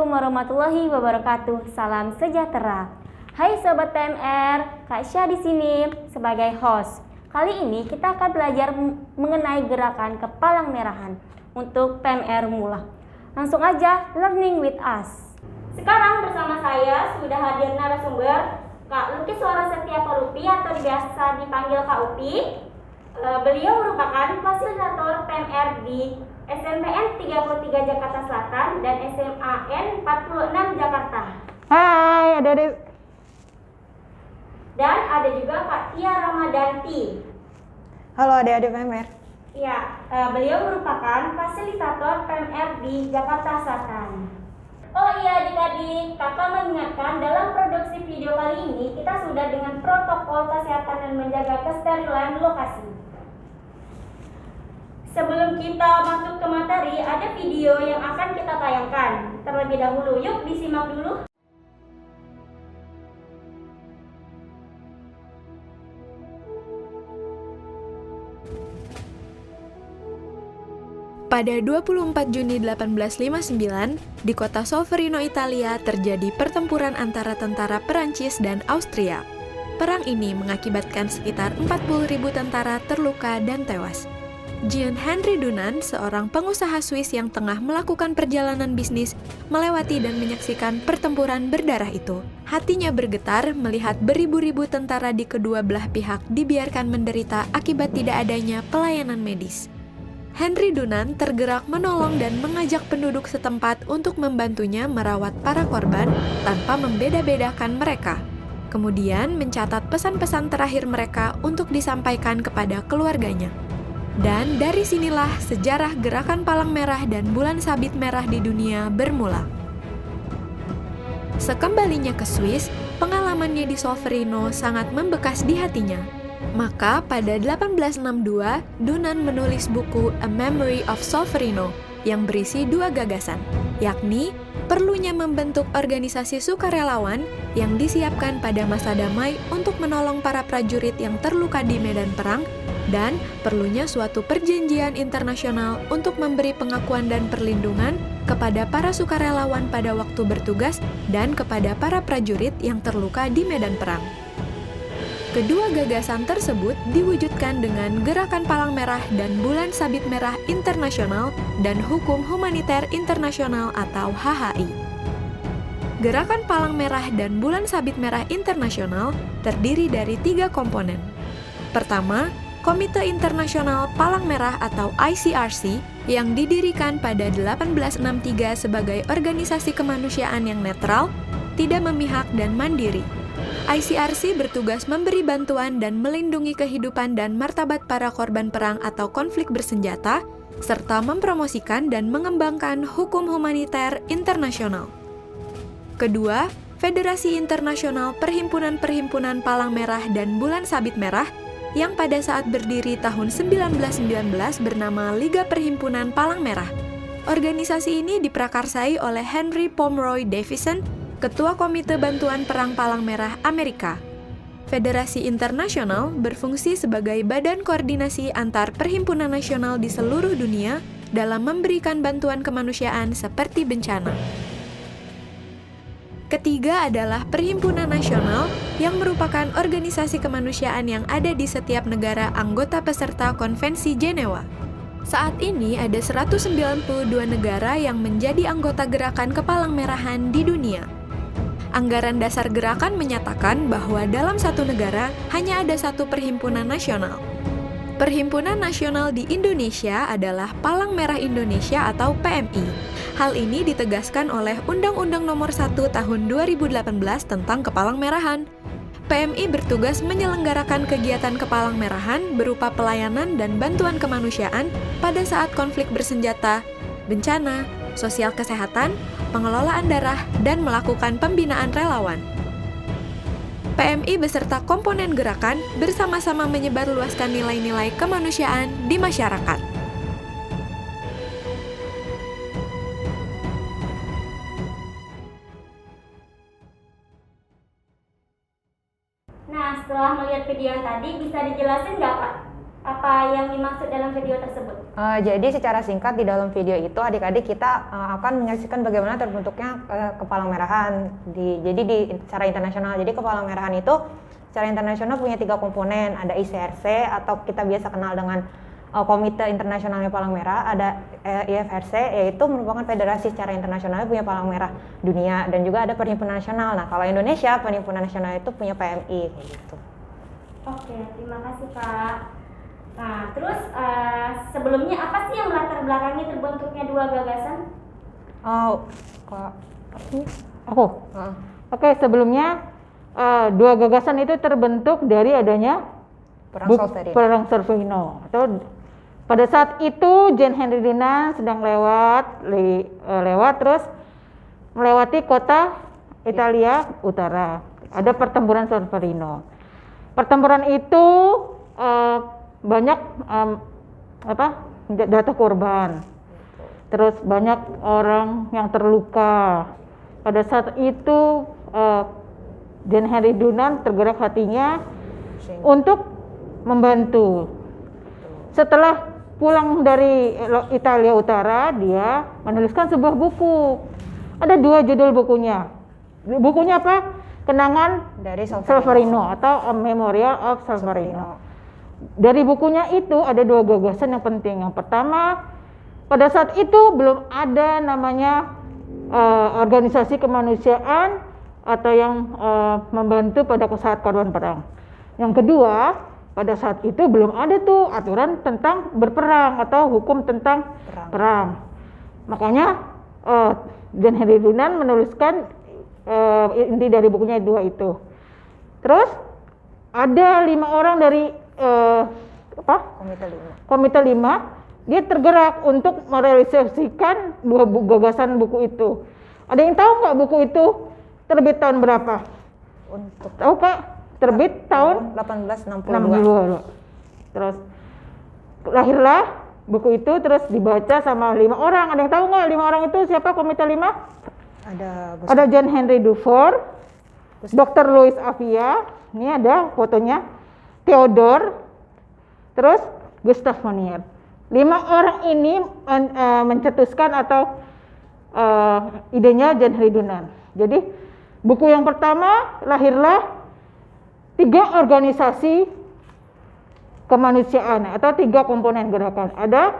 Assalamualaikum warahmatullahi wabarakatuh. Salam sejahtera. Hai sobat PMR, Kak Syah di sini sebagai host. Kali ini kita akan belajar mengenai gerakan kepalang merahan untuk PMR Mula. Langsung aja learning with us. Sekarang bersama saya sudah hadir narasumber Kak Luki Suara Setia Palupi atau biasa dipanggil Kak Upi. Beliau merupakan fasilitator PMR di SMPN 33 Jakarta Selatan dan SMAN 46 Jakarta. Hai adik-adik. Dan ada juga Kak Tia Ramadanti. Halo adik-adik PMR. Ya, beliau merupakan fasilitator PMR di Jakarta Selatan. Oh iya adik-adik, kakak mengingatkan dalam produksi video kali ini kita sudah dengan protokol kesehatan dan menjaga kesterilan lokasi. Sebelum kita masuk ke materi, ada video yang akan kita tayangkan. Terlebih dahulu, yuk disimak dulu. Pada 24 Juni 1859, di kota Solferino, Italia, terjadi pertempuran antara tentara Perancis dan Austria. Perang ini mengakibatkan sekitar 40.000 tentara terluka dan tewas. Jean Henry Dunant, seorang pengusaha Swiss yang tengah melakukan perjalanan bisnis, melewati dan menyaksikan pertempuran berdarah itu. Hatinya bergetar melihat beribu-ribu tentara di kedua belah pihak dibiarkan menderita akibat tidak adanya pelayanan medis. Henry Dunant tergerak menolong dan mengajak penduduk setempat untuk membantunya merawat para korban tanpa membeda-bedakan mereka. Kemudian mencatat pesan-pesan terakhir mereka untuk disampaikan kepada keluarganya. Dan dari sinilah sejarah gerakan palang merah dan bulan sabit merah di dunia bermula. Sekembalinya ke Swiss, pengalamannya di Solferino sangat membekas di hatinya. Maka pada 1862, Dunant menulis buku A Memory of Solferino yang berisi dua gagasan, yakni perlunya membentuk organisasi sukarelawan yang disiapkan pada masa damai untuk menolong para prajurit yang terluka di medan perang, dan perlunya suatu perjanjian internasional untuk memberi pengakuan dan perlindungan kepada para sukarelawan pada waktu bertugas dan kepada para prajurit yang terluka di medan perang. Kedua gagasan tersebut diwujudkan dengan Gerakan Palang Merah dan Bulan Sabit Merah Internasional dan Hukum Humaniter Internasional atau HHI. Gerakan Palang Merah dan Bulan Sabit Merah Internasional terdiri dari 3 komponen. Pertama, Komite Internasional Palang Merah atau ICRC yang didirikan pada 1863 sebagai organisasi kemanusiaan yang netral, tidak memihak dan mandiri. ICRC bertugas memberi bantuan dan melindungi kehidupan dan martabat para korban perang atau konflik bersenjata, serta mempromosikan dan mengembangkan hukum humaniter internasional. Kedua, Federasi Internasional Perhimpunan-Perhimpunan Palang Merah dan Bulan Sabit Merah yang pada saat berdiri tahun 1919 bernama Liga Perhimpunan Palang Merah. Organisasi ini diprakarsai oleh Henry Pomeroy Davison, Ketua Komite Bantuan Perang Palang Merah Amerika. Federasi Internasional berfungsi sebagai badan koordinasi antar perhimpunan nasional di seluruh dunia dalam memberikan bantuan kemanusiaan seperti bencana. Ketiga adalah Perhimpunan Nasional yang merupakan organisasi kemanusiaan yang ada di setiap negara anggota peserta Konvensi Jenewa. Saat ini ada 192 negara yang menjadi anggota gerakan kepalang merahan di dunia. Anggaran dasar gerakan menyatakan bahwa dalam satu negara hanya ada satu perhimpunan nasional. Perhimpunan nasional di Indonesia adalah Palang Merah Indonesia atau PMI. Hal ini ditegaskan oleh Undang-Undang Nomor 1 Tahun 2018 tentang Kepalang Merahan. PMI bertugas menyelenggarakan kegiatan kepalang merahan berupa pelayanan dan bantuan kemanusiaan pada saat konflik bersenjata, bencana, sosial kesehatan, pengelolaan darah, dan melakukan pembinaan relawan. PMI beserta komponen gerakan bersama-sama menyebarluaskan nilai-nilai kemanusiaan di masyarakat. Nah, setelah melihat video yang tadi, bisa dijelasin nggak Kak? apa yang dimaksud dalam video tersebut? Jadi secara singkat di dalam video itu adik-adik kita akan menyaksikan bagaimana terbentuknya kepalang merahan. Secara internasional. Jadi kepalang merahan itu secara internasional punya 3 komponen. Ada ICRC atau kita biasa kenal dengan Komite Internasionalnya Palang Merah. Ada IFRC yaitu merupakan federasi secara internasional punya Palang Merah dunia, dan juga ada Perhimpunan Nasional. Nah kalau Indonesia Perhimpunan Nasional itu punya PMI kayak gitu. Oke, terima kasih Kak. Nah, terus sebelumnya apa sih yang melatar belakangi terbentuknya 2 gagasan? Oke, sebelumnya 2 gagasan itu terbentuk dari adanya Perang Solferino. Atau pada saat itu John Henry Dunant sedang lewat terus melewati kota Italia Utara. Ada pertempuran Solferino. Pertempuran itu banyak jatuh korban, terus banyak orang yang terluka. Pada saat itu John Henry Dunant tergerak hatinya untuk membantu. Setelah pulang dari Italia Utara, dia menuliskan sebuah buku. Ada 2 judul bukunya. Bukunya apa? Kenangan Dari Solferino atau A Memorial of Solferino. Dari bukunya itu ada 2 gagasan yang penting. Yang pertama, pada saat itu belum ada namanya organisasi kemanusiaan atau yang membantu pada saat korban perang. Yang kedua, pada saat itu belum ada tuh aturan tentang berperang atau hukum tentang perang. Makanya John Henry Dunant menuliskan inti dari bukunya 2 itu. Terus ada 5 orang dari Komite 5, dia tergerak untuk merealisasikan 2 gagasan buku itu. Ada yang tahu nggak buku itu terbit tahun berapa? Tahu Kak? Terbit tahun 1862. Terus lahirlah buku itu, terus dibaca sama 5 orang. Ada yang tahu nggak 5 orang itu siapa Komite 5? Ada John Henry Dufour, Dr. Louis Avia, ini ada fotonya, Theodore, terus Gustav Monier. 5 orang ini mencetuskan atau idenya John Henry Dunant. Jadi buku yang pertama lahirlah 3 organisasi kemanusiaan atau 3 komponen gerakan. Ada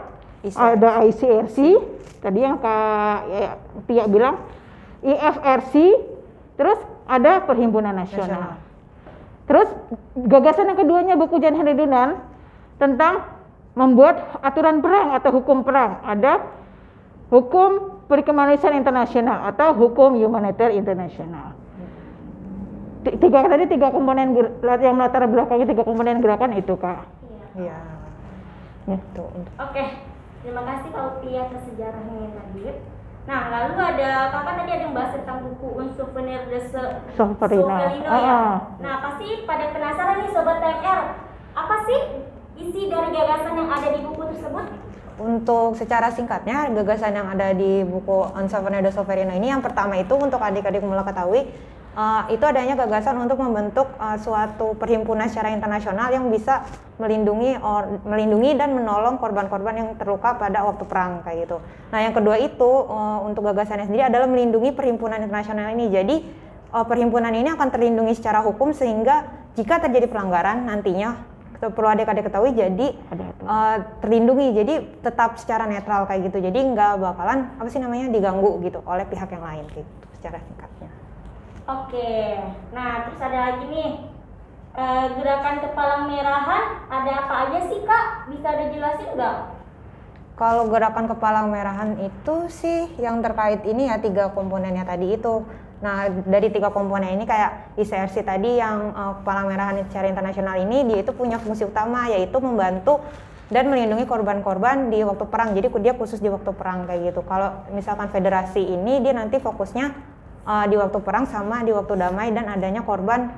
ICRC, tadi yang Kak Tia bilang, IFRC, terus ada Perhimpunan Nasional. Terus gagasan yang keduanya buku John Henry Dunant tentang membuat aturan perang atau hukum perang. Ada hukum perkemanusiaan internasional atau hukum humanitarian internasional. 3 komponen yang melatar belakangi 3 komponen gerakan itu Kak. Iya. Oke, terima kasih Kak Uti atas sejarahnya tadi. Nah, lalu ada Kakak tadi ada yang bahas tentang buku Un Souvenir de Solferino ya. Nah, pasti pada penasaran nih Sobat TMR, apa sih isi dari gagasan yang ada di buku tersebut? Untuk secara singkatnya, gagasan yang ada di buku Un Souvenir de Solferino ini, yang pertama itu untuk adik-adik mulai ketahui, itu adanya gagasan untuk membentuk suatu perhimpunan secara internasional yang bisa melindungi dan menolong korban-korban yang terluka pada waktu perang kayak gitu. Nah, yang kedua itu untuk gagasannya sendiri adalah melindungi perhimpunan internasional ini. Jadi perhimpunan ini akan terlindungi secara hukum sehingga jika terjadi pelanggaran nantinya perlu adik-adik ketahui jadi terlindungi, jadi tetap secara netral kayak gitu. Jadi nggak bakalan diganggu gitu oleh pihak yang lain kayak gitu secara singkatnya. Oke, nah terus ada lagi nih gerakan kepalang merahan, ada apa aja sih Kak? Bisa dijelasin nggak? Kalau gerakan kepalang merahan itu sih yang terkait ini ya 3 komponennya tadi itu. Nah, dari 3 komponen ini kayak ICRC tadi yang kepalang merahan secara internasional ini, dia itu punya fungsi utama yaitu membantu dan melindungi korban-korban di waktu perang. Jadi dia khusus di waktu perang kayak gitu. Kalau misalkan federasi ini dia nanti fokusnya di waktu perang sama di waktu damai dan adanya korban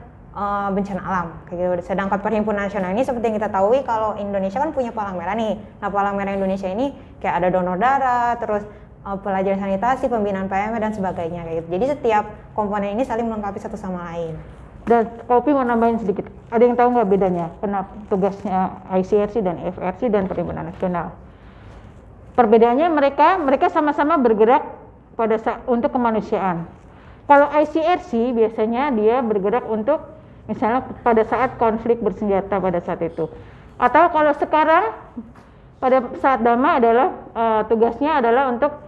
bencana alam kayak gitu. Sedangkan Perhimpunan Nasional ini seperti yang kita tahu kalau Indonesia kan punya Palang Merah nih. Nah, Palang Merah Indonesia ini kayak ada donor darah, terus pelajaran sanitasi, pembinaan PME dan sebagainya kayak gitu. Jadi setiap komponen ini saling melengkapi satu sama lain. Dan Kopi mau nambahin sedikit. Ada yang tahu nggak bedanya? Kenapa tugasnya ICRC dan FRC dan Perhimpunan Nasional? Perbedaannya mereka sama-sama bergerak untuk kemanusiaan. Kalau ICRC biasanya dia bergerak untuk misalnya pada saat konflik bersenjata pada saat itu. Atau kalau sekarang pada saat damai adalah tugasnya adalah untuk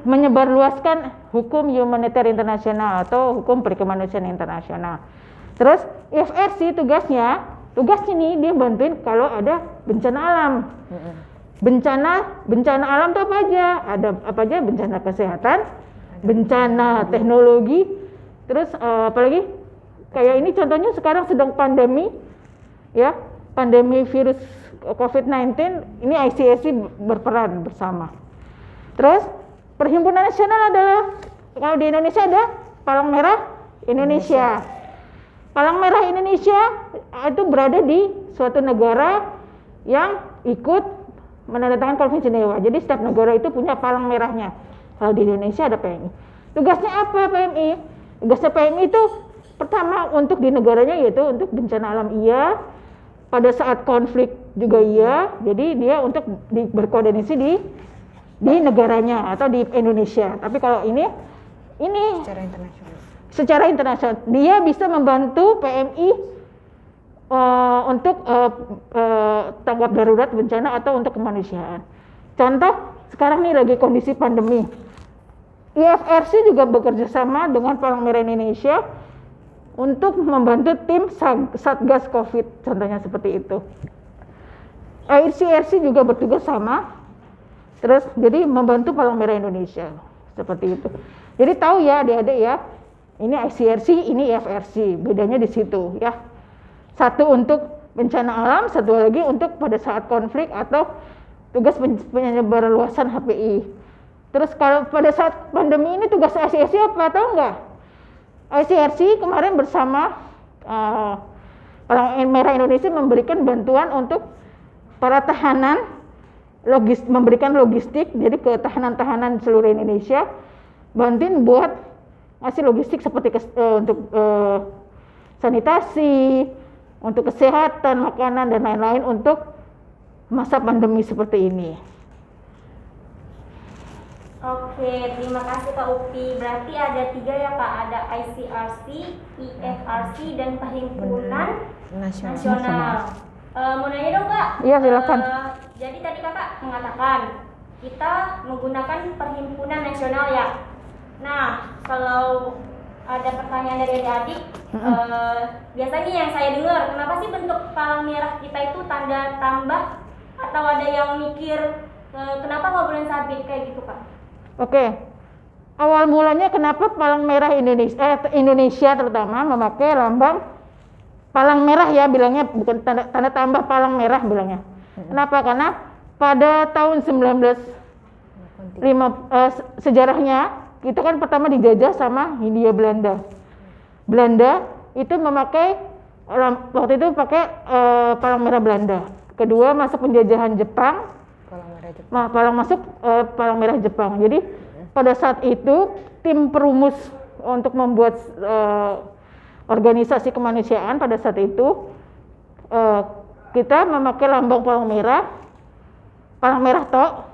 menyebarluaskan hukum humanitarian internasional atau hukum perkemanusiaan internasional. Terus FRC tugasnya nih dia bantuin kalau ada bencana alam. Bencana alam itu apa aja? Ada apa aja? Bencana kesehatan, bencana teknologi, terus apalagi kayak ini contohnya sekarang sedang pandemi, ya, pandemi virus COVID-19, ini ICRC berperan bersama. Terus Perhimpunan Nasional adalah, kalau di Indonesia ada Palang Merah Indonesia. Palang Merah Indonesia itu berada di suatu negara yang ikut menandatangani Konvensi Jenewa. Jadi setiap negara itu punya palang merahnya. Kalau di Indonesia ada PMI. Tugasnya apa PMI? Tugasnya PMI itu pertama untuk di negaranya yaitu untuk bencana alam iya, pada saat konflik juga iya. Jadi dia untuk berkoordinasi di negaranya atau di Indonesia. Tapi kalau ini secara internasional dia bisa membantu PMI untuk tanggap darurat bencana atau untuk kemanusiaan. Contoh sekarang nih lagi kondisi pandemi. IFRC juga bekerja sama dengan Palang Merah Indonesia untuk membantu tim Satgas Covid, contohnya seperti itu. ICRC juga bertugas sama. Terus jadi membantu Palang Merah Indonesia seperti itu. Jadi tahu ya adik-adik ya, ini ICRC, ini IFRC, bedanya di situ ya. Satu untuk bencana alam, satu lagi untuk pada saat konflik atau tugas penyebarluasan HPI. Terus kalau pada saat pandemi ini tugas ICRC apa tahu nggak? ICRC kemarin bersama Palang Merah Indonesia memberikan bantuan untuk para tahanan, memberikan logistik, jadi ke tahanan-tahanan seluruh Indonesia, bantuin buat ngasih logistik seperti untuk sanitasi, untuk kesehatan, makanan dan lain-lain untuk masa pandemi seperti ini. Oke, terima kasih Kak Upi. Berarti ada 3 ya Kak, ada ICRC, IFRC dan Perhimpunan Nasional. Mau nanya dong Kak? Iya silakan. Jadi tadi Kakak mengatakan kita menggunakan Perhimpunan Nasional ya. Nah, kalau ada pertanyaan dari adik-adik, biasanya yang saya dengar, kenapa sih bentuk palang merah kita itu tanda tambah? Atau ada yang mikir kenapa nggak boleh sabit kayak gitu Kak? Oke. Awal mulanya kenapa Palang Merah Indonesia terutama memakai lambang palang merah ya, bilangnya bukan tanda tambah palang merah bilangnya. Kenapa? Karena pada tahun 1905 sejarahnya kita kan pertama dijajah sama Hindia Belanda. Belanda itu memakai waktu itu pakai palang merah Belanda. Kedua masuk penjajahan Jepang. Palang merah Jepang. Jadi pada saat itu tim perumus untuk membuat organisasi kemanusiaan pada saat itu kita memakai lambang palang merah tok.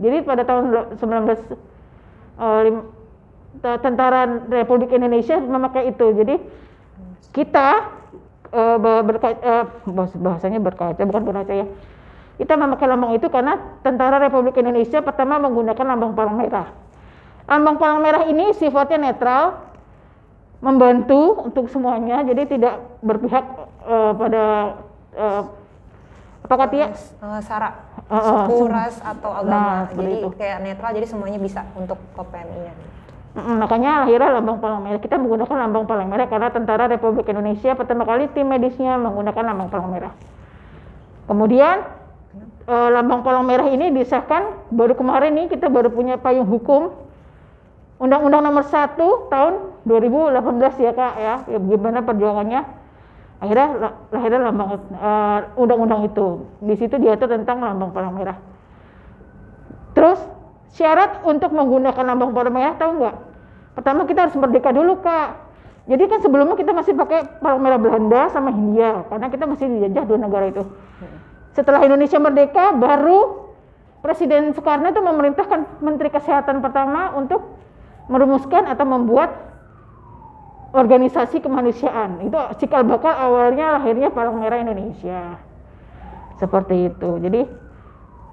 Jadi pada tahun 19 Tentara Republik Indonesia memakai itu. Jadi kita bahasanya berkaca, bukan berkaca ya. Kita memakai lambang itu karena Tentara Republik Indonesia pertama menggunakan lambang palang merah. Lambang palang merah ini sifatnya netral, membantu untuk semuanya, jadi tidak berpihak pada apakah dia suku, ras atau agama. Nah, jadi itu kayak netral, jadi semuanya bisa untuk PMI-nya. Makanya lahirnya lambang palang merah. Kita menggunakan lambang palang merah karena Tentara Republik Indonesia pertama kali tim medisnya menggunakan lambang palang merah. Kemudian lambang palang merah ini disahkan baru kemarin nih, kita baru punya payung hukum Undang-Undang Nomor 1 tahun 2018 ya Kak ya. Gimana perjuangannya? Akhirnya lambang undang-undang itu. Di situ diatur tentang lambang palang merah. Terus syarat untuk menggunakan lambang palang merah tahu nggak? Pertama kita harus merdeka dulu Kak. Jadi kan sebelumnya kita masih pakai palang merah Belanda sama Hindia karena kita masih dijajah dua negara itu. Setelah Indonesia merdeka, baru Presiden Soekarno itu memerintahkan Menteri Kesehatan pertama untuk merumuskan atau membuat organisasi kemanusiaan. Itu cikal bakal awalnya lahirnya Palang Merah Indonesia. Seperti itu. Jadi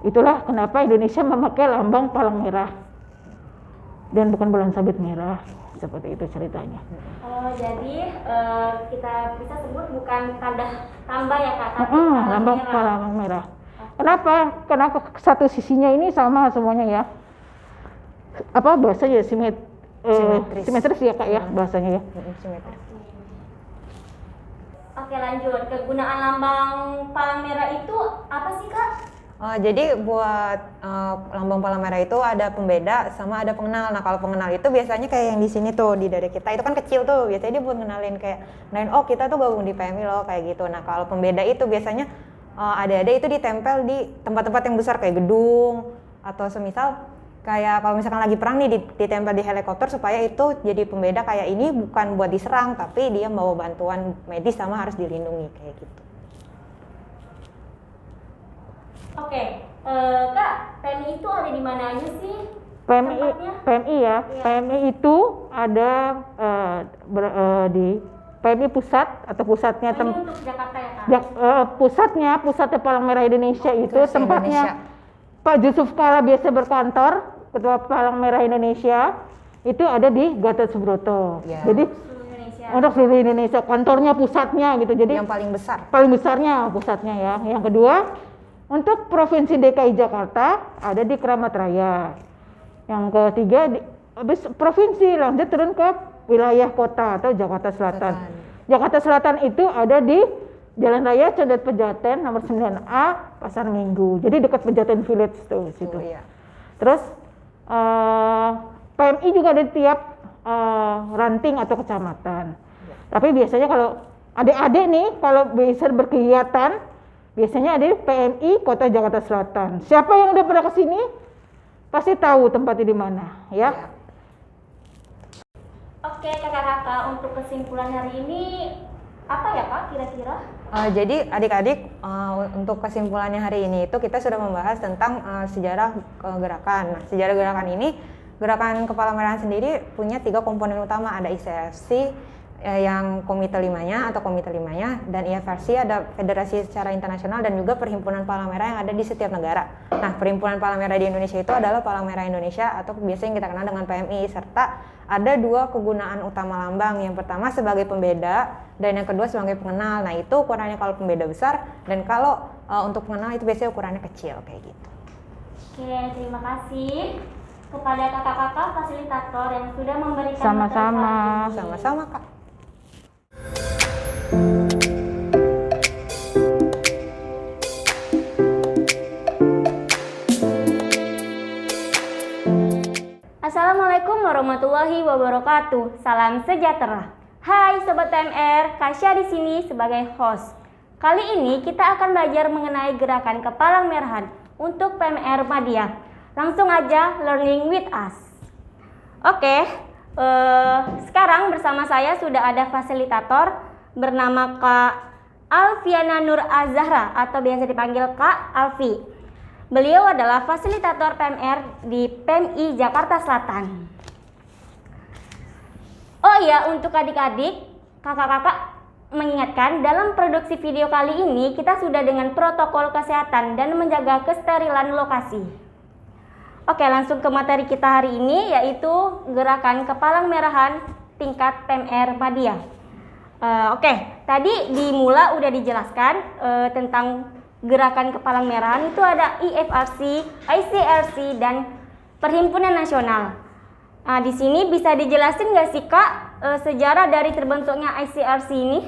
itulah kenapa Indonesia memakai lambang palang merah dan bukan bulan sabit merah. Seperti itu ceritanya. Oh, jadi kita bisa sebut bukan tanda tambah ya Kak, tapi lambang merah. palang merah. Kenapa? Karena satu sisinya ini sama semuanya ya. Apa bahasanya simetris ya Kak ya bahasanya ya. Simetris. Oke, lanjut. Kegunaan lambang palang merah itu apa sih Kak? Jadi buat lambang palang merah itu ada pembeda sama ada pengenal. Nah kalau pengenal itu biasanya kayak yang di sini tuh di dada kita itu kan kecil tuh. Biasanya dia buat ngenalin kayak, oh kita tuh gabung di PMI loh kayak gitu. Nah kalau pembeda itu biasanya ada itu ditempel di tempat-tempat yang besar kayak gedung atau semisal kayak kalau misalkan lagi perang nih ditempel di helikopter supaya itu jadi pembeda kayak ini bukan buat diserang tapi dia bawa bantuan medis sama harus dilindungi kayak gitu. Oke, Kak, PMI itu ada di mana aja sih? PMI ya. Iya. PMI itu ada di PMI pusat atau pusatnya Ini untuk Jakarta ya Kak? pusatnya Palang Merah Indonesia itu Indonesia. tempatnya Pak Yusuf Kala biasa berkantor, Ketua Palang Merah Indonesia itu ada di Gatot Subroto. Ya. Jadi Seluruh Indonesia. untuk seluruh Indonesia kantornya pusatnya gitu. Jadi Yang paling besar. paling besarnya pusatnya ya. Yang kedua untuk Provinsi DKI Jakarta ada di Keramat Raya. Yang ketiga habis provinsi lanjut turun ke wilayah kota atau Jakarta Selatan. Jakarta Selatan itu ada di Jalan Raya Condet Pejaten nomor 9A Pasar Minggu. Jadi dekat Pejaten Village tuh situ. Iya. Terus PMI juga ada di tiap ranting atau kecamatan. Tapi biasanya kalau adik-adik nih kalau bisa berkegiatan biasanya ada di PMI Kota Jakarta Selatan. Siapa yang udah pernah ke sini pasti tahu tempatnya di mana, ya. Oke, kakak-kakak, untuk kesimpulan hari ini apa ya Kak kira-kira? Jadi adik-adik untuk kesimpulannya hari ini itu kita sudah membahas tentang sejarah gerakan. Nah, sejarah gerakan ini, gerakan Kepala Merah sendiri punya 3 komponen utama. Ada ICFC yang komite 5-nya atau komite 5-nya, dan IFRC ada federasi secara internasional dan juga perhimpunan Palang Merah yang ada di setiap negara. Nah, perhimpunan Palang Merah di Indonesia itu adalah Palang Merah Indonesia atau biasanya kita kenal dengan PMI, serta ada 2 kegunaan utama lambang. Yang pertama sebagai pembeda dan yang kedua sebagai pengenal. Nah, itu ukurannya kalau pembeda besar dan kalau untuk pengenal itu biasanya ukurannya kecil kayak gitu. Oke, terima kasih kepada kakak-kakak fasilitator yang sudah memberikan Sama-sama. materi hari ini. Sama-sama, Kak. Assalamualaikum warahmatullahi wabarakatuh. Salam sejahtera. Hai Sobat TMR, Kasya di sini sebagai host. Kali ini kita akan belajar mengenai gerakan Kepalang Merahan untuk PMR Madya. Langsung aja learning with us. Oke, sekarang bersama saya sudah ada fasilitator bernama Kak Alfiana Nur Azahra atau biasa dipanggil Kak Alfi. Beliau adalah fasilitator PMR di PMI Jakarta Selatan. Oh iya, untuk adik-adik, kakak-kakak mengingatkan dalam produksi video kali ini kita sudah dengan protokol kesehatan dan menjaga kesterilan lokasi. Oke, langsung ke materi kita hari ini yaitu gerakan Kepalang Merahan tingkat PMR Madya. Oke, tadi dimula udah dijelaskan tentang gerakan Kepalang Merahan itu ada IFRC, ICRC, dan Perhimpunan Nasional. Nah, di sini bisa dijelasin nggak sih Kak sejarah dari terbentuknya ICRC ini?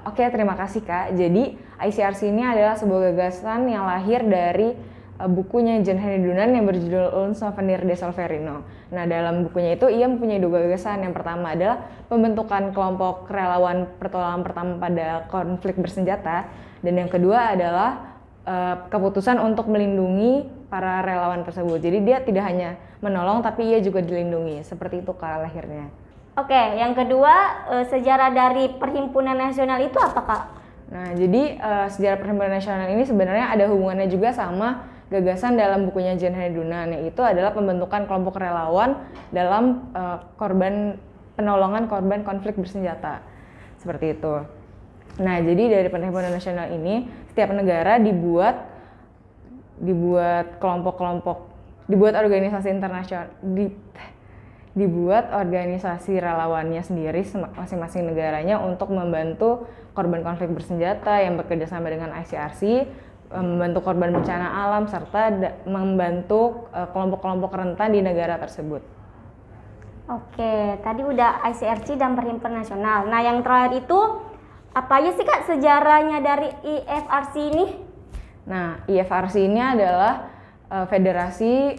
Oke, terima kasih Kak. Jadi ICRC ini adalah sebuah gagasan yang lahir dari bukunya John Henry Dunant yang berjudul Un Souvenir de Solferino. Nah, dalam bukunya itu ia mempunyai 2 gagasan. Yang pertama adalah pembentukan kelompok relawan pertolongan pertama pada konflik bersenjata, dan yang kedua adalah keputusan untuk melindungi para relawan tersebut. Jadi dia tidak hanya menolong tapi ia juga dilindungi. Seperti itu Kak lahirnya. Oke, yang kedua sejarah dari Perhimpunan Nasional itu apa Kak? Nah, jadi sejarah Perhimpunan Nasional ini sebenarnya ada hubungannya juga sama gagasan dalam bukunya Jean Henry Dunant, yaitu adalah pembentukan kelompok relawan dalam penolongan korban konflik bersenjata. Seperti itu. Nah, jadi dari Perhimpunan Nasional ini, setiap negara dibuat kelompok-kelompok, dibuat organisasi internasional, dibuat organisasi relawannya sendiri masing-masing negaranya untuk membantu korban konflik bersenjata yang bekerja sama dengan ICRC, membantu korban bencana alam, serta membantu kelompok-kelompok rentan di negara tersebut. Oke, tadi udah ICRC dan Perhimpunan Nasional. Nah, yang terakhir itu apa aja sih Kak sejarahnya dari IFRC ini? Nah, IFRC ini adalah federasi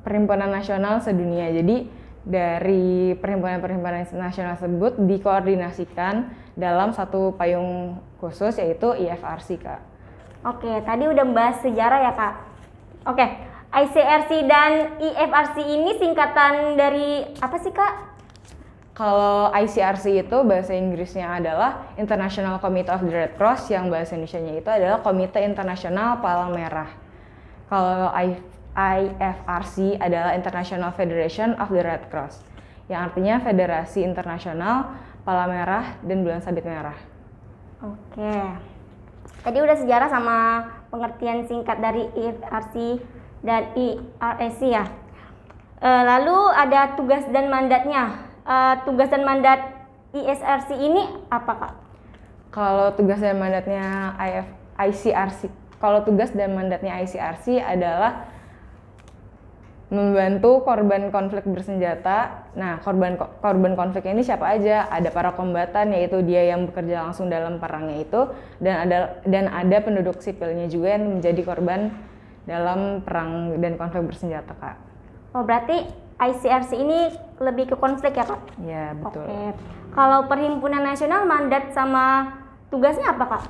Perhimpunan Nasional sedunia. Jadi dari perhimpunan-perhimpunan nasional tersebut dikoordinasikan dalam satu payung khusus yaitu IFRC, Kak. Oke, tadi udah membahas sejarah ya Kak. Oke, ICRC dan IFRC ini singkatan dari apa sih Kak? Kalau ICRC itu bahasa Inggrisnya adalah International Committee of the Red Cross, yang bahasa Indonesianya itu adalah Komite Internasional Palang Merah. Kalau IFRC adalah International Federation of the Red Cross, yang artinya Federasi Internasional Palang Merah dan Bulan Sabit Merah. Oke. Tadi udah sejarah sama pengertian singkat dari IFRC dan IRSC ya. Lalu ada tugas dan mandatnya. Tugas dan mandat ISRC ini apa Kak? Kalau tugas dan mandatnya ICRC adalah membantu korban konflik bersenjata. Nah, korban konflik ini siapa aja? Ada para kombatan, yaitu dia yang bekerja langsung dalam perangnya itu, dan ada penduduk sipilnya juga yang menjadi korban dalam perang dan konflik bersenjata, Kak. Oh, berarti ICRC ini lebih ke konflik ya, Kak? Ya, betul. Oke. Kalau Perhimpunan Nasional mandat sama tugasnya apa, Kak?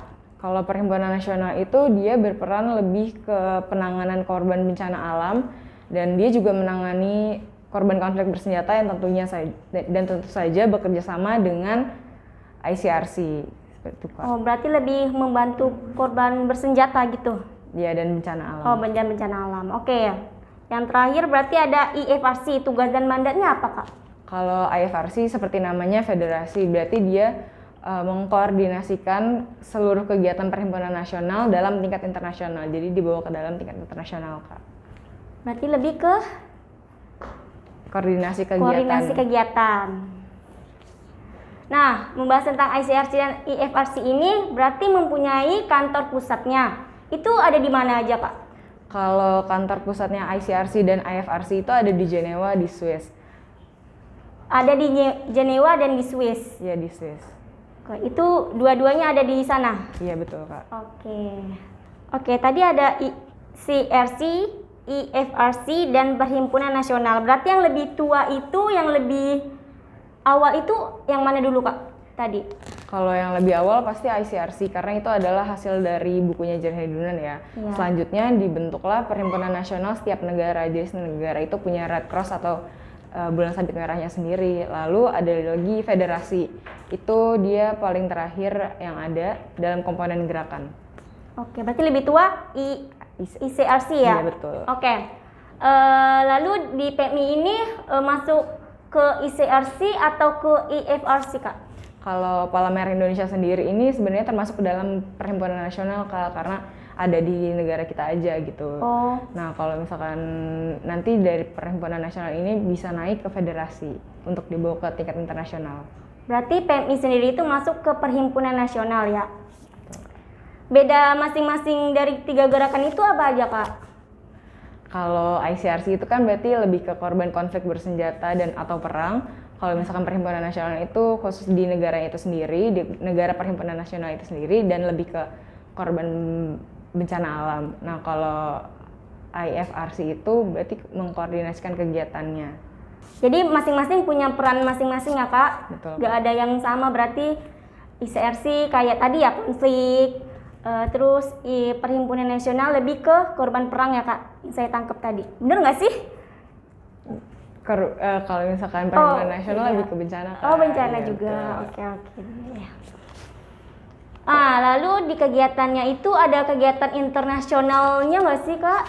Kalau Perhimpunan Nasional itu dia berperan lebih ke penanganan korban bencana alam, dan dia juga menangani korban konflik bersenjata yang tentu saja bekerja sama dengan ICRC. Seperti itu, Kak. Oh, berarti lebih membantu korban bersenjata gitu? Ya, dan bencana alam. Oh, bencana alam. Oke. Yang terakhir berarti ada IFRC, tugas dan mandatnya apa, Kak? Kalau IFRC seperti namanya federasi, berarti dia mengkoordinasikan seluruh kegiatan Perhimpunan Nasional dalam tingkat internasional. Jadi dibawa ke dalam tingkat internasional, Kak. Berarti lebih ke Koordinasi kegiatan. Nah, membahas tentang ICRC dan IFRC ini berarti mempunyai kantor pusatnya. Itu ada di mana aja, Kak? Kalau kantor pusatnya ICRC dan IFRC itu ada di Jenewa, di Swiss. Ada di Jenewa dan di Swiss? Iya, di Swiss. Oke, itu dua-duanya ada di sana? Iya, betul, Kak. Oke, tadi ada ICRC, IFRC, dan Perhimpunan Nasional. Berarti yang lebih tua itu, yang lebih awal itu yang mana dulu, Kak? Tadi? Kalau yang lebih awal pasti ICRC, karena itu adalah hasil dari bukunya Jean Henry Dunant ya. Selanjutnya dibentuklah Perhimpunan Nasional setiap negara. Jadi setiap negara itu punya Red Cross atau Bulan Sabit Merahnya sendiri. Lalu ada lagi federasi. Itu dia paling terakhir yang ada dalam komponen gerakan. Oke, berarti lebih tua ICRC ya? Iya, betul. Oke. Lalu di PMI ini masuk ke ICRC atau ke IFRC, Kak? Kalau Palang Merah Indonesia sendiri ini sebenarnya termasuk ke dalam Perhimpunan Nasional, Kak, karena ada di negara kita aja gitu. Oh. Nah, kalau misalkan nanti dari Perhimpunan Nasional ini bisa naik ke federasi untuk dibawa ke tingkat internasional. Berarti PMI sendiri itu masuk ke Perhimpunan Nasional ya? Beda masing-masing dari 3 gerakan itu apa aja, Kak? Kalau ICRC itu kan berarti lebih ke korban konflik bersenjata dan atau perang. Kalau misalkan Perhimpunan Nasional itu khusus di negara itu sendiri, di negara Perhimpunan Nasional itu sendiri, dan lebih ke korban bencana alam. Nah, kalau IFRC itu berarti mengkoordinasikan kegiatannya. Jadi masing-masing punya peran masing-masing ya, Kak? Betul. Gak ada yang sama, berarti ICRC kayak tadi ya konflik, terus Perhimpunan Nasional lebih ke korban perang ya, Kak? Yang saya tangkap tadi. Bener nggak sih? Kalau misalkan perhimpunan nasional iya. lebih ke bencana. Kak. Oh, bencana Iya, juga. betul. Oke. Lalu di kegiatannya itu ada kegiatan internasionalnya nggak sih, Kak?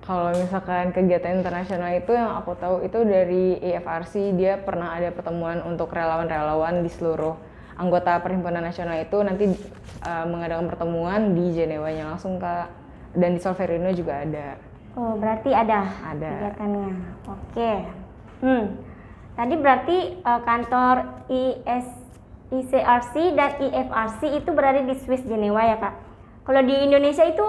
Kalau misalkan kegiatan internasional itu yang aku tahu itu dari IFRC, dia pernah ada pertemuan untuk relawan-relawan di seluruh anggota perhimpunan nasional itu nanti mengadakan pertemuan di Jenewa-nya langsung, Kak. Dan di Solferino juga ada. Oh, berarti ada kegiatannya. Oke. Tadi berarti kantor ICRC dan IFRC itu berada di Swiss Jenewa ya, Kak? Kalau di Indonesia itu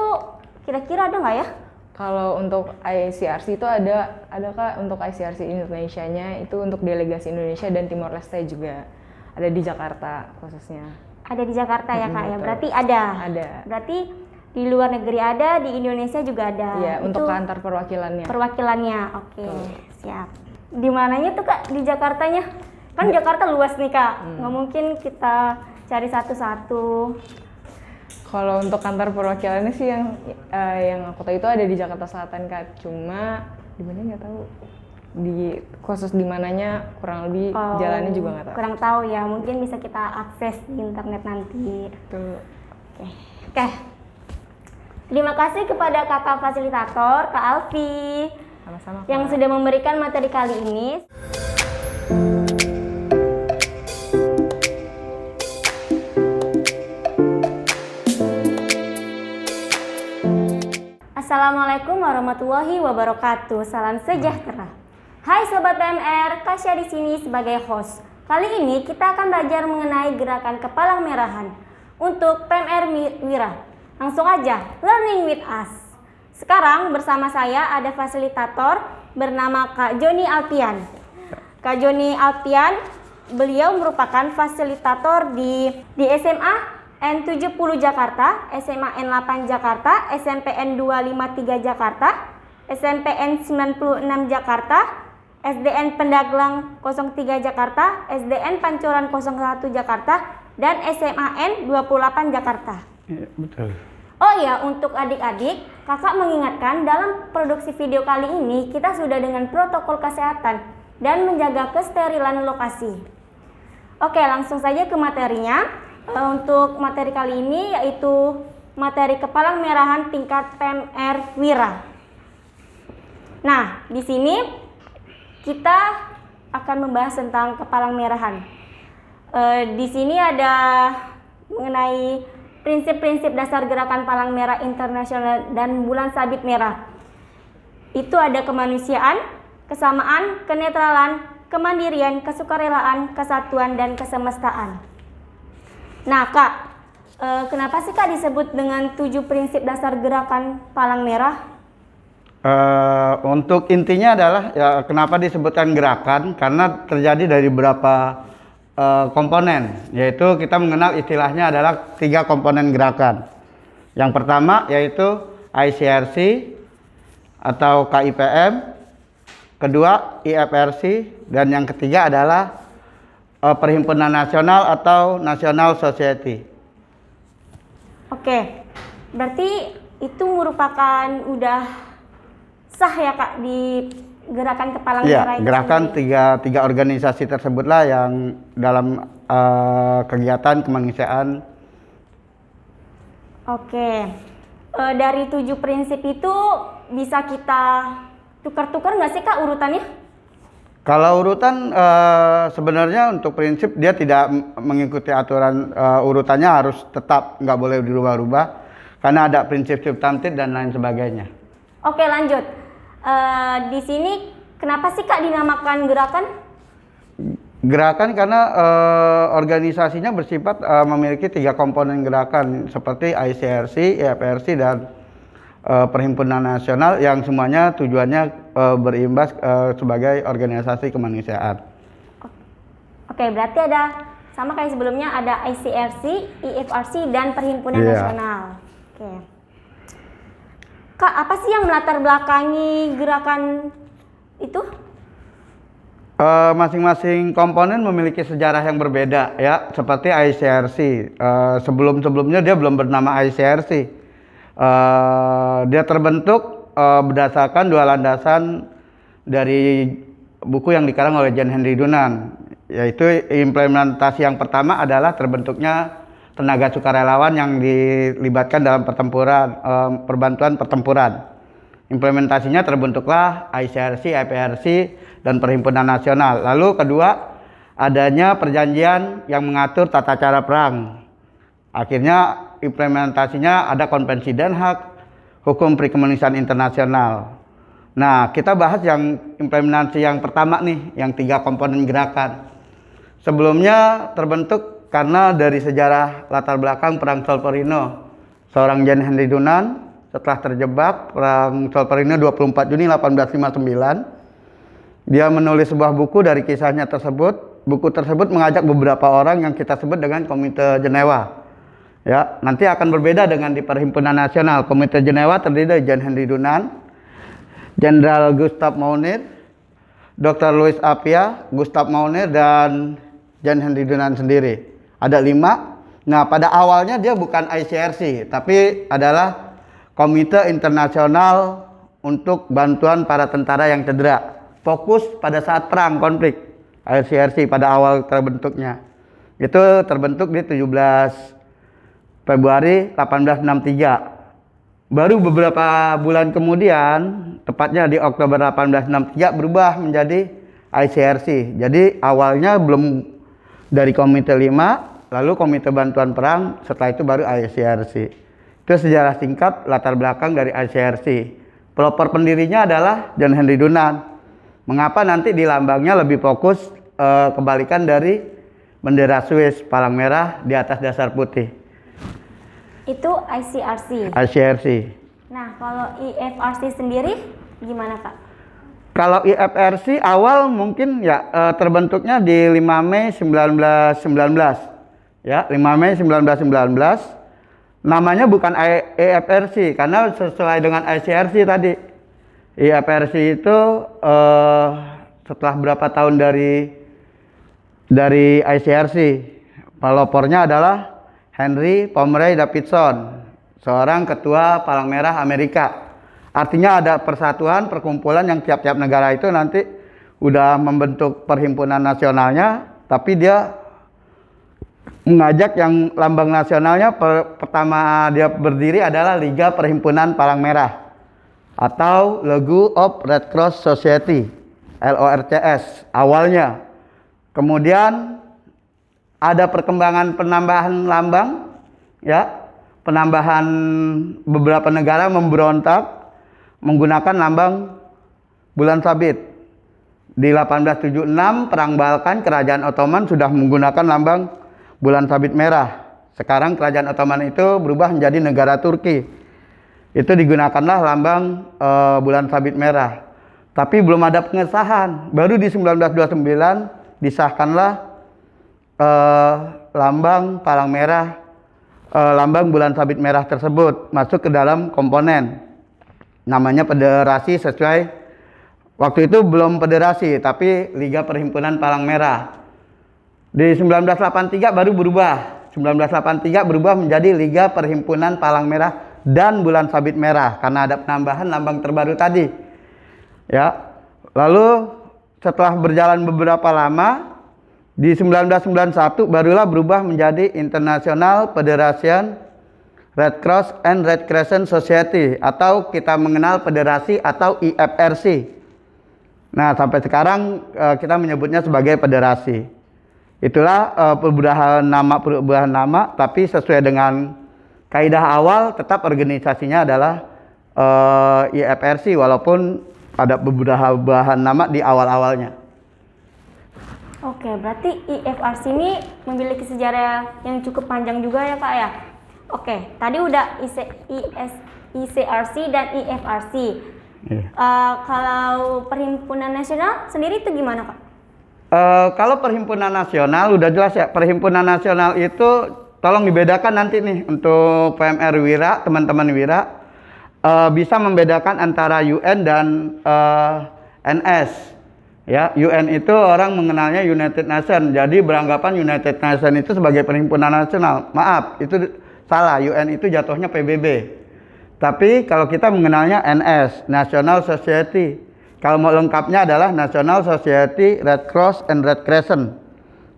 kira-kira ada nggak ya? Kalau untuk ICRC itu ada Kak, untuk ICRC Indonesia-nya itu untuk delegasi Indonesia dan Timor Leste juga. Ada di Jakarta khususnya. Ada di Jakarta ya, Kak, ya? Betul. Berarti ada. Ada. Berarti di luar negeri ada, di Indonesia juga ada. Iya, Itu untuk kantor perwakilannya. perwakilannya. Oke, siap. Di mananya tuh, Kak, di Jakartanya? Kan Jakarta luas nih, Kak. Nggak mungkin kita cari satu-satu. Kalau untuk kantor perwakilannya sih yang aku tahu itu ada di Jakarta Selatan, Kak. Cuma di mana nggak tahu. Di khusus di mananya kurang lebih jalannya juga nggak tahu. Kurang tahu ya, mungkin bisa kita akses di internet nanti. Tuh. Oke. Terima kasih kepada kakak fasilitator, Kak Alfi, Sama-sama. yang Kak. sudah memberikan materi kali ini. Assalamualaikum warahmatullahi wabarakatuh. Salam sejahtera. Hai Sobat PMR, Kasya di sini sebagai host. Kali ini kita akan belajar mengenai gerakan kepalang merahan untuk PMR Wira. Langsung aja, learning with us. Sekarang bersama saya ada fasilitator bernama Kak Joni Alpian. Kak Joni Alpian, beliau merupakan fasilitator di SMA N70 Jakarta, SMA N8 Jakarta, SMP N253 Jakarta, SMP N96 Jakarta, SDN Pendaglang 03 Jakarta, SDN Pancoran 01 Jakarta, dan SMA N28 Jakarta. Ya, betul. Oh ya, untuk adik-adik, kakak mengingatkan dalam produksi video kali ini kita sudah dengan protokol kesehatan dan menjaga kesterilan lokasi. Oke, langsung saja ke materinya. Untuk materi kali ini yaitu materi kepalang merahan tingkat PMR Wira. Nah, di sini kita akan membahas tentang kepalang merahan. Di sini ada mengenai prinsip-prinsip dasar gerakan palang merah internasional dan bulan sabit merah. Itu ada kemanusiaan, kesamaan, kenetralan, kemandirian, kesukarelaan, kesatuan, dan kesemestaan. Nah, Kak, kenapa sih Kak disebut dengan 7 prinsip dasar gerakan palang merah? Untuk intinya adalah ya kenapa disebutkan gerakan, karena terjadi dari beberapa komponen, yaitu kita mengenal istilahnya adalah 3 komponen gerakan. Yang pertama yaitu ICRC atau KIPM, kedua IFRC, dan yang ketiga adalah Perhimpunan Nasional atau National Society. Oke, berarti itu merupakan udah sah ya Kak di gerakan kepalang merah Ya, itu gerakan sendiri? tiga organisasi tersebutlah yang dalam kegiatan kemanusiaan. Oke, dari 7 prinsip itu bisa kita tukar-tukar nggak sih Kak urutannya? Kalau urutan sebenarnya untuk prinsip dia tidak mengikuti aturan urutannya, harus tetap nggak boleh dirubah-rubah karena ada prinsip substantif dan lain sebagainya. Oke, lanjut. Di sini kenapa sih Kak dinamakan gerakan? Gerakan karena organisasinya bersifat memiliki 3 komponen gerakan seperti ICRC, IFRC, dan Perhimpunan Nasional yang semuanya tujuannya berimbas sebagai organisasi kemanusiaan. Oke, berarti ada sama kayak sebelumnya, ada ICRC, IFRC, dan Perhimpunan Nasional. Oke. Kak, apa sih yang melatar belakangi gerakan itu? Masing-masing komponen memiliki sejarah yang berbeda ya, seperti ICRC. Sebelum-sebelumnya dia belum bernama ICRC. Dia terbentuk berdasarkan 2 landasan dari buku yang dikarang oleh John Henry Dunant, yaitu implementasi yang pertama adalah terbentuknya tenaga sukarelawan yang dilibatkan dalam perbantuan pertempuran. Implementasinya terbentuklah ICRC, IPRC, dan Perhimpunan Nasional. Lalu kedua, adanya perjanjian yang mengatur tata cara perang. Akhirnya implementasinya ada Konvensi Den Haag, Hukum Perikomunisan Internasional. Nah, kita bahas yang implementasi yang pertama nih, yang 3 komponen gerakan. Sebelumnya terbentuk karena dari sejarah latar belakang Perang Solferino. Seorang John Henry Dunant setelah terjebak Perang Solferino 24 Juni 1859, dia menulis sebuah buku dari kisahnya tersebut. Buku tersebut mengajak beberapa orang yang kita sebut dengan Komite Jenewa. Ya, nanti akan berbeda dengan di Perhimpunan Nasional. Komite Jenewa terdiri dari John Henry Dunant, Jenderal Gustav Mounier, Dr. Louis Appia, Gustav Mounier, dan John Henry Dunant sendiri. Ada 5. Nah, pada awalnya dia bukan ICRC, tapi adalah Komite Internasional untuk Bantuan Para Tentara yang Cedera. Fokus pada saat perang konflik. ICRC pada awal terbentuknya. Itu terbentuk di 17 Februari 1863. Baru beberapa bulan kemudian, tepatnya di Oktober 1863 berubah menjadi ICRC. Jadi awalnya belum dari Komite 5, lalu Komite Bantuan Perang, setelah itu baru ICRC. Itu sejarah singkat latar belakang dari ICRC. Pelopor pendirinya adalah John Henry Dunant. Mengapa nanti di lambangnya lebih fokus kebalikan dari bendera Swiss, palang merah di atas dasar putih. Itu ICRC. ICRC. Nah, kalau IFRC sendiri gimana, Kak? Kalau IFRC awal mungkin ya terbentuknya di 5 Mei 1919. Ya, 5 Mei 1919. Namanya bukan IFRC karena sesuai dengan ICRC tadi. IFRC itu setelah berapa tahun dari ICRC. Pelopornya adalah Henry Pomeroy Davidson, seorang ketua Palang Merah Amerika. Artinya ada persatuan, perkumpulan yang tiap-tiap negara itu nanti udah membentuk perhimpunan nasionalnya, tapi dia mengajak yang lambang nasionalnya pertama dia berdiri adalah Liga Perhimpunan Palang Merah atau League of Red Cross Society, LORCS awalnya. Kemudian ada perkembangan penambahan lambang, ya, penambahan beberapa negara memberontak menggunakan lambang bulan sabit. Di 1876 Perang Balkan, Kerajaan Ottoman sudah menggunakan lambang bulan sabit merah. Sekarang Kerajaan Ottoman itu berubah menjadi negara Turki. Itu digunakanlah lambang bulan sabit merah. Tapi belum ada pengesahan. Baru di 1929 disahkanlah lambang palang merah, lambang bulan sabit merah tersebut masuk ke dalam komponen. Namanya federasi sesuai, waktu itu belum federasi tapi Liga Perhimpunan Palang Merah. Di 1983 baru berubah. 1983 berubah menjadi Liga Perhimpunan Palang Merah dan Bulan Sabit Merah karena ada penambahan lambang terbaru tadi. Ya. Lalu setelah berjalan beberapa lama, di 1991 barulah berubah menjadi International Federation Red Cross and Red Crescent Society atau kita mengenal federasi atau IFRC. Nah, sampai sekarang kita menyebutnya sebagai federasi. Itulah perubahan nama, tapi sesuai dengan kaidah awal tetap organisasinya adalah IFRC walaupun ada beberapa perubahan nama di awal-awalnya. Oke, berarti IFRC ini memiliki sejarah yang cukup panjang juga ya, Kak ya? Oke, tadi udah ICRC dan IFRC. Iya. Kalau Perhimpunan Nasional sendiri itu gimana, Kak? Kalau Perhimpunan Nasional udah jelas ya. Perhimpunan Nasional itu tolong dibedakan nanti nih untuk PMR Wira, teman-teman Wira bisa membedakan antara UN dan NS. Ya, UN itu orang mengenalnya United Nations. Jadi beranggapan United Nations itu sebagai perhimpunan nasional. Maaf, itu salah. UN itu jatuhnya PBB. Tapi kalau kita mengenalnya NS, National Society. Kalau mau lengkapnya adalah National Society Red Cross and Red Crescent.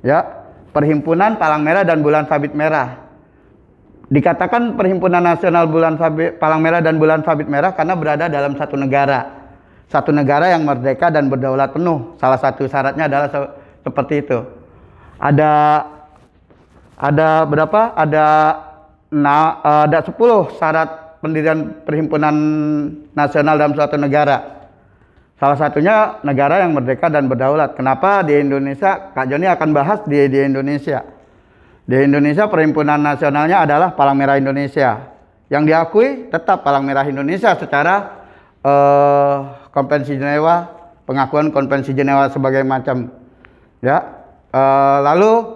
Ya, Perhimpunan Palang Merah dan Bulan Sabit Merah. Dikatakan Perhimpunan Nasional Palang Merah dan Bulan Sabit Merah karena berada dalam satu negara. Satu negara yang merdeka dan berdaulat penuh. Salah satu syaratnya adalah seperti itu. Ada berapa? Ada 10 syarat pendirian perhimpunan nasional dalam suatu negara. Salah satunya negara yang merdeka dan berdaulat. Kenapa di Indonesia? Kak Joni akan bahas di Indonesia. Di Indonesia perhimpunan nasionalnya adalah Palang Merah Indonesia. Yang diakui tetap Palang Merah Indonesia secara Konvensi Jenewa, pengakuan Konvensi Jenewa sebagai macam. Ya. Lalu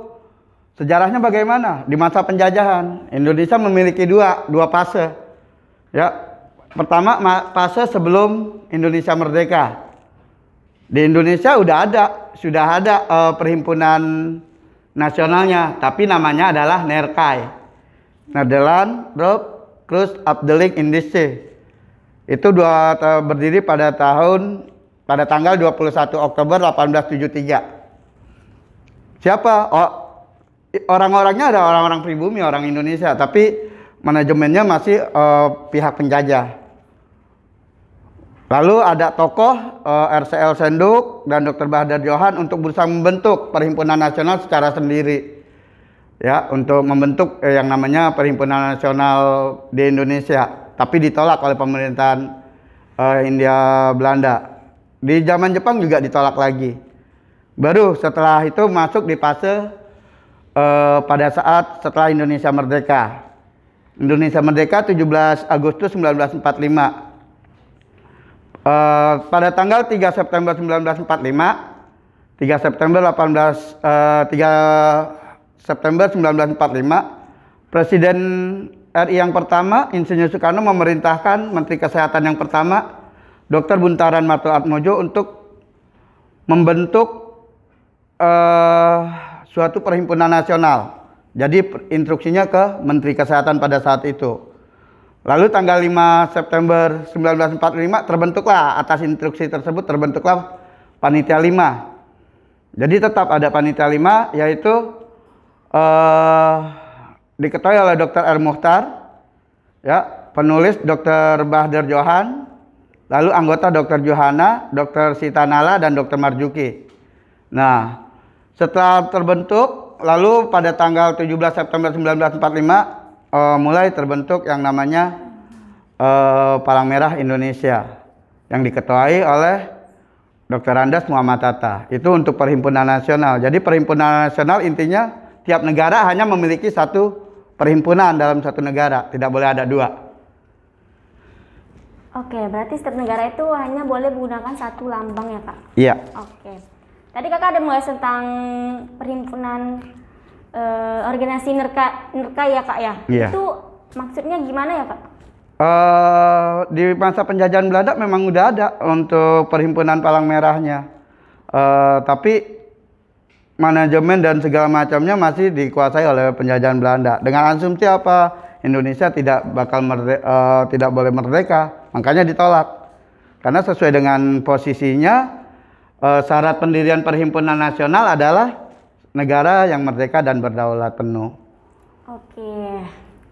sejarahnya bagaimana? Di masa penjajahan, Indonesia memiliki dua fase. Ya. Pertama, fase sebelum Indonesia merdeka. Di Indonesia sudah ada perhimpunan nasionalnya, tapi namanya adalah NERKAI. Nederland Rood Kruis Afdeling Indische. Itu berdiri pada tanggal 21 Oktober 1873. Siapa? Orang-orangnya ada orang-orang pribumi, orang Indonesia, tapi manajemennya masih pihak penjajah. Lalu ada tokoh RCL Senduk dan Dr. Bahdar Johan untuk berusaha membentuk perhimpunan nasional secara sendiri. Ya, untuk membentuk yang namanya perhimpunan nasional di Indonesia, tapi ditolak oleh pemerintahan Hindia Belanda. Di zaman Jepang juga ditolak lagi. Baru setelah itu masuk di fase pada saat setelah Indonesia merdeka. Indonesia merdeka 17 Agustus 1945. Pada tanggal 3 September 1945, 3 September 1945, Presiden RI yang pertama, Insinyur Soekarno memerintahkan Menteri Kesehatan yang pertama, Dr. Buntaran Martoatmojo untuk membentuk suatu perhimpunan nasional. Jadi instruksinya ke Menteri Kesehatan pada saat itu. Lalu tanggal 5 September 1945 terbentuklah, atas instruksi tersebut terbentuklah Panitia 5. Jadi tetap ada Panitia 5, yaitu diketuai oleh Dr. R. Mukhtar, ya, penulis Dr. Bahdar Johan, lalu anggota Dr. Johana, Dr. Sitanala, dan Dr. Marjuki. Nah, setelah terbentuk, lalu pada tanggal 17 September 1945 mulai terbentuk yang namanya Palang Merah Indonesia yang diketuai oleh Dr. Andas Muhammad Hatta. Itu untuk perhimpunan nasional. Jadi perhimpunan nasional intinya tiap negara hanya memiliki satu perhimpunan dalam satu negara, tidak boleh ada dua. Oke, berarti setiap negara itu hanya boleh menggunakan satu lambang ya, Kak? Iya. Oke. Tadi Kakak ada membahas tentang perhimpunan organisasi NERKA ya, Kak ya? Iya. Itu maksudnya gimana ya, Kak? Di masa penjajahan Belanda memang udah ada untuk perhimpunan Palang Merahnya. Tapi manajemen dan segala macamnya masih dikuasai oleh penjajahan Belanda. Dengan asumsi apa? Indonesia tidak boleh merdeka, makanya ditolak. Karena sesuai dengan posisinya, syarat pendirian perhimpunan nasional adalah negara yang merdeka dan berdaulat penuh. Oke,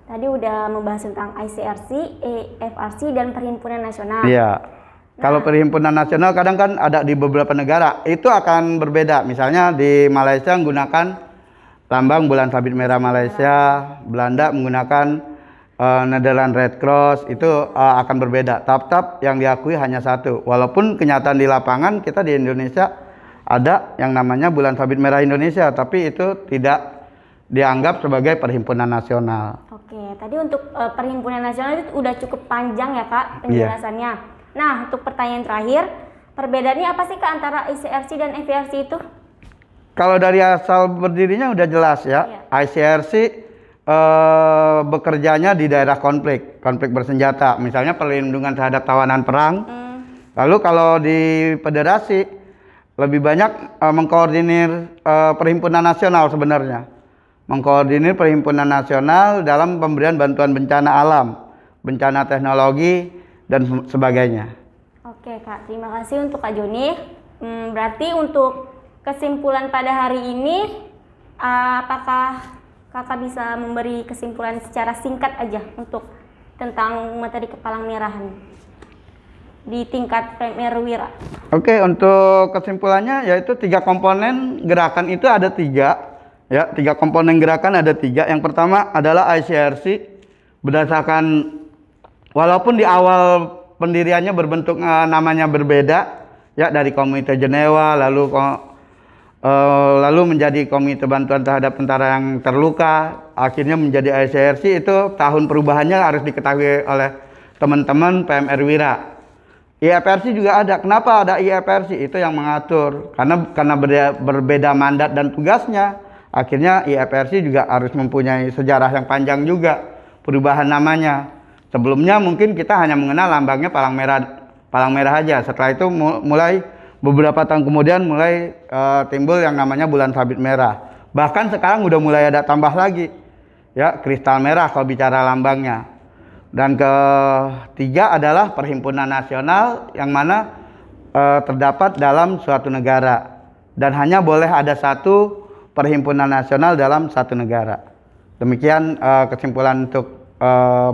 tadi udah membahas tentang ICRC, EFRC, dan perhimpunan nasional. Iya. Kalau perhimpunan nasional kadang kan ada di beberapa negara, itu akan berbeda. Misalnya di Malaysia menggunakan lambang bulan sabit merah Malaysia, Belanda menggunakan Netherlands Red Cross, itu akan berbeda. Tahap-tahap yang diakui hanya satu. Walaupun kenyataan di lapangan kita di Indonesia ada yang namanya bulan sabit merah Indonesia, tapi itu tidak dianggap sebagai perhimpunan nasional. Oke, tadi untuk perhimpunan nasional itu udah cukup panjang ya, Kak, penjelasannya. Nah, untuk pertanyaan terakhir, perbedaannya apa sih, Kak, antara ICRC dan EFRC itu? Kalau dari asal berdirinya udah jelas ya. ICRC bekerjanya di daerah konflik bersenjata, misalnya perlindungan terhadap tawanan perang. Lalu kalau di federasi lebih banyak mengkoordinir perhimpunan nasional sebenarnya. Mengkoordinir perhimpunan nasional dalam pemberian bantuan bencana alam, bencana teknologi, dan sebagainya. Oke Kak, terima kasih untuk Kak Joni. Berarti untuk kesimpulan pada hari ini, apakah Kakak bisa memberi kesimpulan secara singkat aja untuk tentang materi kepalang merahan di tingkat perwira? Oke, untuk kesimpulannya yaitu 3 komponen gerakan itu ada 3. Ya, 3 komponen gerakan ada 3. Yang pertama adalah ICRC, berdasarkan walaupun di awal pendiriannya berbentuk namanya berbeda, ya, dari Komite Jenewa lalu menjadi Komite Bantuan Terhadap Tentara yang Terluka, akhirnya menjadi ICRC. Itu tahun perubahannya harus diketahui oleh teman-teman PMR Wira. IFRC juga ada. Kenapa ada IFRC? Itu yang mengatur. Karena berbeda mandat dan tugasnya, akhirnya IFRC juga harus mempunyai sejarah yang panjang juga perubahan namanya. Sebelumnya mungkin kita hanya mengenal lambangnya palang merah aja. Setelah itu mulai beberapa tahun kemudian mulai timbul yang namanya bulan sabit merah. Bahkan sekarang udah mulai ada tambah lagi, ya, kristal merah kalau bicara lambangnya. Dan ketiga adalah perhimpunan nasional yang mana terdapat dalam suatu negara, dan hanya boleh ada satu perhimpunan nasional dalam satu negara. Demikian kesimpulan untuk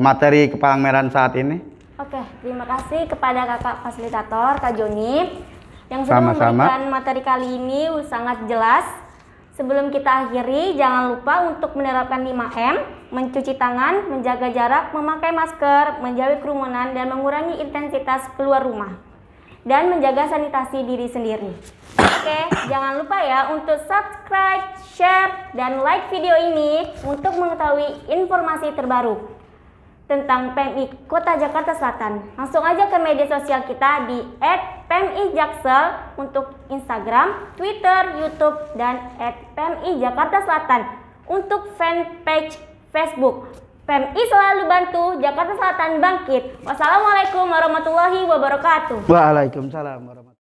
materi kepalang merahan saat ini. Oke, terima kasih kepada Kakak Fasilitator, Kak Joni, yang sudah Sama-sama. memberikan materi kali ini sangat jelas. Sebelum kita akhiri, jangan lupa untuk menerapkan 5M, mencuci tangan, menjaga jarak, memakai masker, menjauhi kerumunan, dan mengurangi intensitas keluar rumah. Dan menjaga sanitasi diri sendiri. Oke, jangan lupa ya untuk subscribe, share, dan like video ini untuk mengetahui informasi terbaru tentang PMI Kota Jakarta Selatan. Langsung aja ke media sosial kita di @PMIJaksel untuk Instagram, Twitter, YouTube, dan @PMI Jakarta Selatan untuk fanpage Facebook. PMI selalu bantu Jakarta Selatan bangkit. Wassalamualaikum warahmatullahi wabarakatuh. Waalaikumsalam warahmatullahi wabarakatuh.